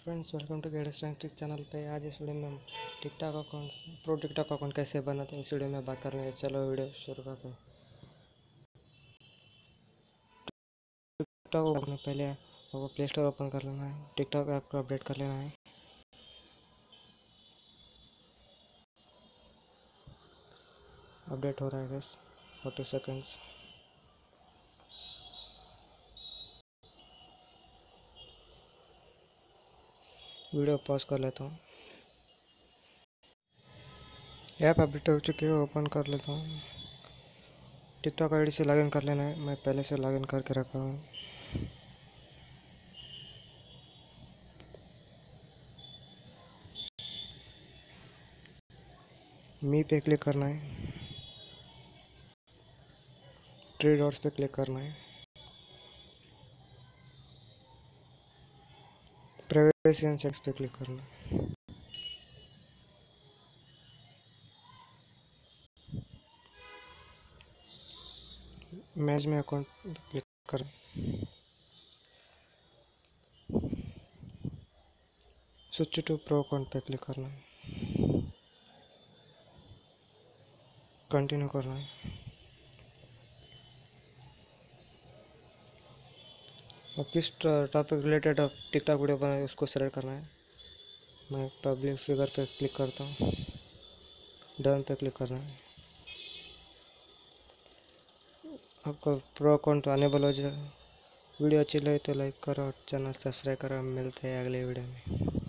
Friends, welcome to गेड strength channel पे। आज इस वीडियो में हम TikTok account pro TikTok account कैसे बनाते हैं इस वीडियो में बात करेंगे। चलो वीडियो शुरू करते हैं। टिकटॉक ओपन पहले आपको प्ले स्टोर ओपन कर लेना है, टिकटॉक ऐप को अपडेट कर लेना है। अपडेट हो रहा है बस 40 सेकेंड्स। वीडियो पॉज कर लेता हूँ। ऐप अपडेट हो चुकी है, ओपन कर लेता हूँ। टिकटॉक आईडी से लॉगिन कर लेना है, मैं पहले से लॉगिन करके रखा हूँ। मी पे क्लिक करना है, थ्री डॉट्स पे क्लिक करना है, प्राइवेसी एंड सेटिंग्स पे क्लिक करना है। मैच में अकाउंट क्लिक कर स्विच टू प्रो अकाउंट पे क्लिक करना है, कंटिन्यू करना है। अब किस टॉपिक रिलेटेड आप टिकटॉक वीडियो बनाए उसको सेलेक्ट करना है। मैं पब्लिक फिगर पे क्लिक करता हूँ, डन पे क्लिक करना है। आपका प्रो अकाउंट अनेबल हो जाए। वीडियो अच्छी लगे तो लाइक करो और चैनल सब्सक्राइब करो। मिलते हैं अगले वीडियो में।